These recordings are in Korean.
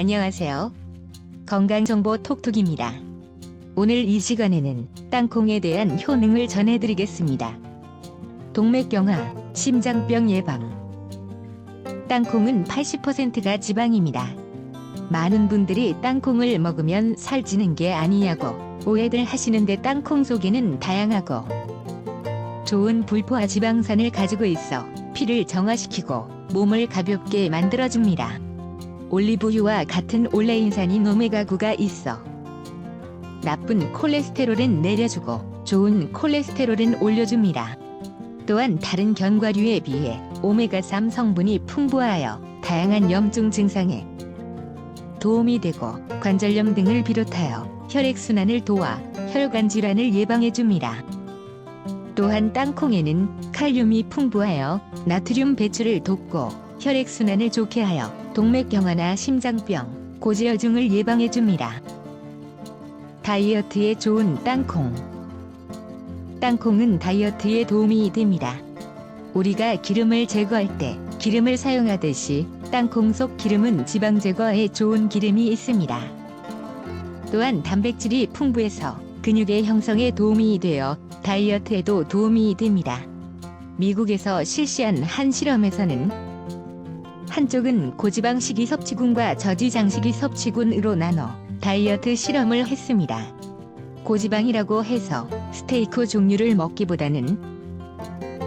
안녕하세요. 건강정보 톡톡입니다. 오늘 이 시간에는 땅콩에 대한 효능을 전해드리겠습니다. 동맥경화, 심장병 예방. 땅콩은 80%가 지방입니다. 많은 분들이 땅콩을 먹으면 살찌는 게 아니냐고 오해들 하시는데 땅콩 속에는 다양하고 좋은 불포화 지방산을 가지고 있어 피를 정화시키고 몸을 가볍게 만들어줍니다. 올리브유와 같은 올레인산인 오메가9가 있어 나쁜 콜레스테롤은 내려주고 좋은 콜레스테롤은 올려줍니다. 또한 다른 견과류에 비해 오메가3 성분이 풍부하여 다양한 염증 증상에 도움이 되고 관절염 등을 비롯하여 혈액순환을 도와 혈관 질환을 예방해줍니다. 또한 땅콩에는 칼륨이 풍부하여 나트륨 배출을 돕고 혈액순환을 좋게 하여 동맥경화나 심장병, 고지혈증을 예방해줍니다. 다이어트에 좋은 땅콩. 땅콩은 다이어트에 도움이 됩니다. 우리가 기름을 제거할 때 기름을 사용하듯이 땅콩 속 기름은 지방 제거에 좋은 기름이 있습니다. 또한 단백질이 풍부해서 근육의 형성에 도움이 되어 다이어트에도 도움이 됩니다. 미국에서 실시한 한 실험에서는 한쪽은 고지방 식이섭취군과 저지장 식이섭취군으로 나눠 다이어트 실험을 했습니다. 고지방이라고 해서 스테이크 종류를 먹기보다는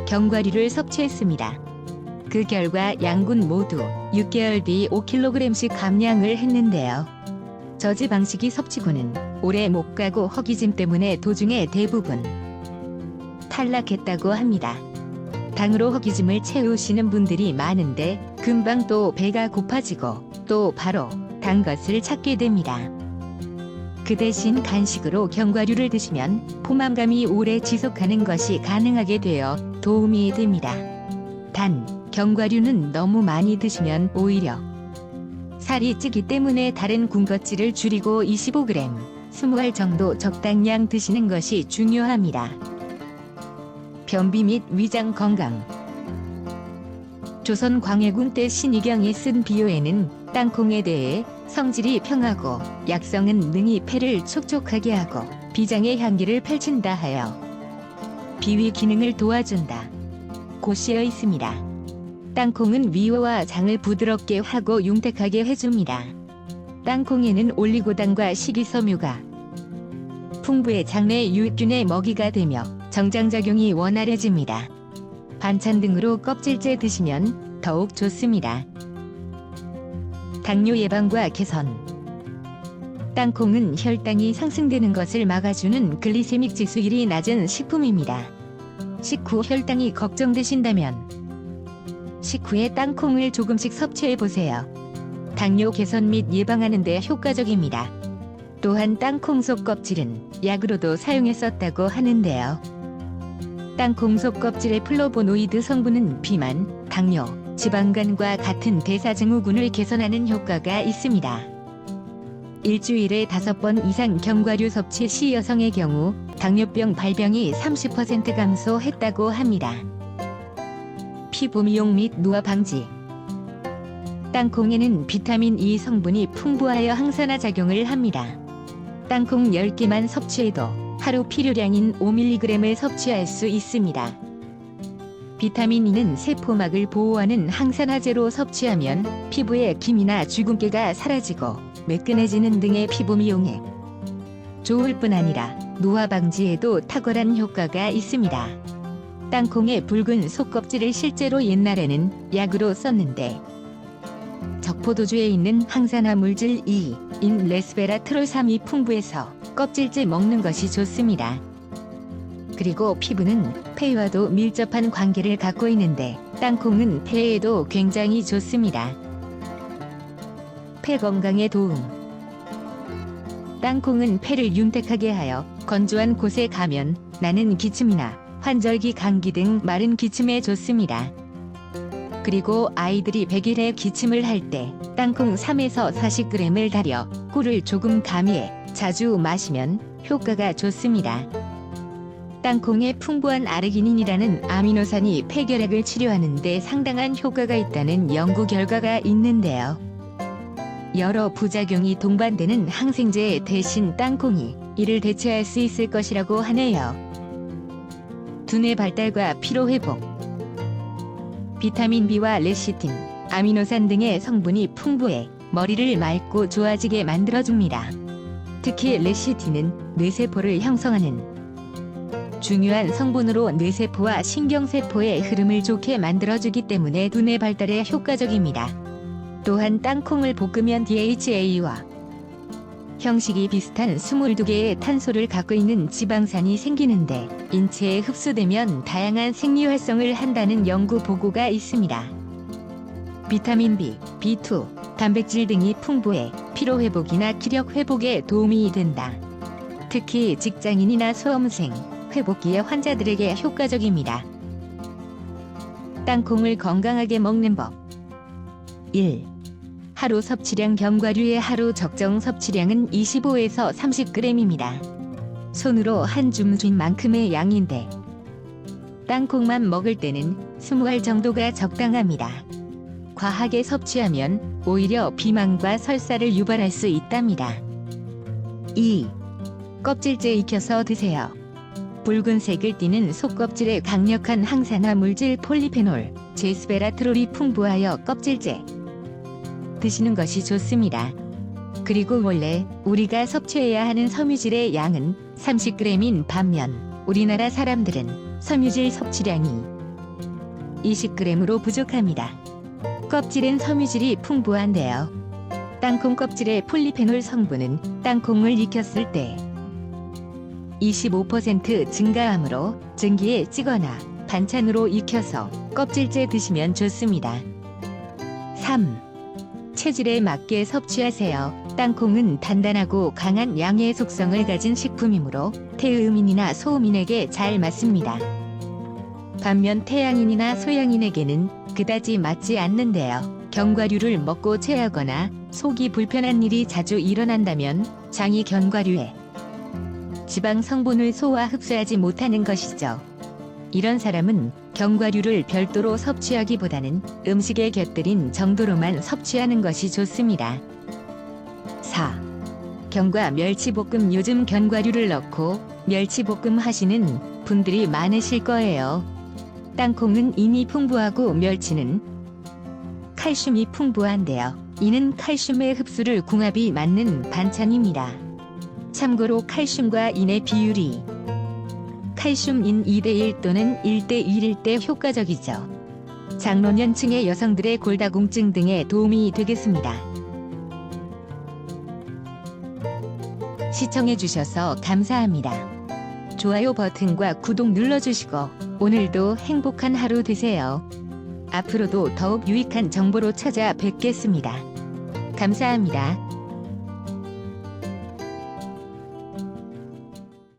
견과류를 섭취했습니다. 그 결과 양군 모두 6개월 뒤 5kg씩 감량을 했는데요. 저지방 식이섭취군은 오래 못 가고 허기짐 때문에 도중에 대부분 탈락했다고 합니다. 당으로 허기짐을 채우시는 분들이 많은데 금방 또 배가 고파지고 또 바로 단 것을 찾게 됩니다. 그 대신 간식으로 견과류를 드시면 포만감이 오래 지속하는 것이 가능하게 되어 도움이 됩니다. 단, 견과류는 너무 많이 드시면 오히려 살이 찌기 때문에 다른 군것질을 줄이고 25g, 20알 정도 적당량 드시는 것이 중요합니다. 변비 및 위장 건강. 조선 광해군 때 신의경이 쓴 비유에는 땅콩에 대해 성질이 평하고 약성은 능히 폐를 촉촉하게 하고 비장의 향기를 펼친다 하여 비위 기능을 도와준다 고 쓰여 있습니다. 땅콩은 위와 장을 부드럽게 하고 융택하게 해줍니다. 땅콩에는 올리고당과 식이섬유가 풍부해 장내 유익균의 먹이가 되며 정장작용이 원활해집니다. 반찬 등으로 껍질째 드시면 더욱 좋습니다. 당뇨 예방과 개선. 땅콩은 혈당이 상승되는 것을 막아주는 글리세믹 지수율이 낮은 식품입니다. 식후 혈당이 걱정되신다면 식후에 땅콩을 조금씩 섭취해보세요. 당뇨 개선 및 예방하는 데 효과적입니다. 또한 땅콩 속 껍질은 약으로도 사용했었다고 하는데요. 땅콩 속 껍질의 플로보노이드 성분은 비만, 당뇨, 지방간과 같은 대사증후군을 개선하는 효과가 있습니다. 일주일에 5번 이상 견과류 섭취 시 여성의 경우 당뇨병 발병이 30% 감소했다고 합니다. 피부 미용 및 노화 방지. 땅콩에는 비타민 E 성분이 풍부하여 항산화 작용을 합니다. 땅콩 10개만 섭취해도 하루 필요량인 5mg을 섭취할 수 있습니다. 비타민 E는 세포막을 보호하는 항산화제로 섭취하면 피부의 기미나 주근깨가 사라지고 매끈해지는 등의 피부 미용에 좋을 뿐 아니라 노화 방지에도 탁월한 효과가 있습니다. 땅콩의 붉은 속껍질을 실제로 옛날에는 약으로 썼는데 적포도주에 있는 항산화 물질 E인 레스베라트롤3이 풍부해서 껍질째 먹는 것이 좋습니다. 그리고 피부는 폐와도 밀접한 관계를 갖고 있는데 땅콩은 폐에도 굉장히 좋습니다. 폐 건강에 도움. 땅콩은 폐를 윤택하게 하여 건조한 곳에 가면 나는 기침이나 환절기 감기 등 마른 기침에 좋습니다. 그리고 아이들이 100일에 기침을 할 때 땅콩 3에서 40g을 달여 꿀을 조금 가미해 자주 마시면 효과가 좋습니다. 땅콩에 풍부한 아르기닌이라는 아미노산이 폐결핵을 치료하는 데 상당한 효과가 있다는 연구 결과가 있는데요. 여러 부작용이 동반되는 항생제 대신 땅콩이 이를 대체할 수 있을 것이라고 하네요. 두뇌 발달과 피로 회복. 비타민 B와 레시틴, 아미노산 등의 성분이 풍부해 머리를 맑고 좋아지게 만들어줍니다. 특히 레시틴은 뇌세포를 형성하는 중요한 성분으로 뇌세포와 신경세포의 흐름을 좋게 만들어주기 때문에 두뇌 발달에 효과적입니다. 또한 땅콩을 볶으면 DHA와 형식이 비슷한 22개의 탄소를 갖고 있는 지방산이 생기는데 인체에 흡수되면 다양한 생리활성을 한다는 연구 보고가 있습니다. 비타민 B, B2, 단백질 등이 풍부해 피로회복이나 기력회복에 도움이 된다. 특히 직장인이나 수험생, 회복기의 환자들에게 효과적입니다. 땅콩을 건강하게 먹는 법. 1. 하루 섭취량. 견과류의 하루 적정 섭취량은 25에서 30g입니다. 손으로 한 줌만큼의 양인데 땅콩만 먹을 때는 20알 정도가 적당합니다. 과하게 섭취하면 오히려 비만과 설사를 유발할 수 있답니다. 2. 껍질째 익혀서 드세요. 붉은색을 띠는 속껍질에 강력한 항산화 물질 폴리페놀, 제스베라트롤이 풍부하여 껍질째 드시는 것이 좋습니다. 그리고 원래 우리가 섭취해야 하는 섬유질의 양은 30g인 반면 우리나라 사람들은 섬유질 섭취량이 20g으로 부족합니다. 껍질엔 섬유질이 풍부한데요. 땅콩 껍질의 폴리페놀 성분은 땅콩을 익혔을 때 25% 증가하므로 증기에 찌거나 반찬으로 익혀서 껍질째 드시면 좋습니다. 3. 체질에 맞게 섭취하세요. 땅콩은 단단하고 강한 양의 속성을 가진 식품이므로 태음인이나 소음인에게 잘 맞습니다. 반면 태양인이나 소양인에게는 그다지 맞지 않는데요. 견과류를 먹고 체하거나 속이 불편한 일이 자주 일어난다면 장이 견과류에 지방 성분을 소화 흡수하지 못하는 것이죠. 이런 사람은 견과류를 별도로 섭취하기보다는 음식에 곁들인 정도로만 섭취하는 것이 좋습니다. 4. 견과 멸치볶음. 요즘 견과류를 넣고 멸치볶음 하시는 분들이 많으실 거예요. 땅콩은 인이 풍부하고 멸치는 칼슘이 풍부한데요. 이는 칼슘의 흡수를 궁합이 맞는 반찬입니다. 참고로 칼슘과 인의 비율이 칼슘인 2:1 또는 1:1일 때 효과적이죠. 장노년층의 여성들의 골다공증 등에 도움이 되겠습니다. 시청해주셔서 감사합니다. 좋아요 버튼과 구독 눌러주시고 오늘도 행복한 하루 되세요. 앞으로도 더욱 유익한 정보로 찾아뵙겠습니다. 감사합니다.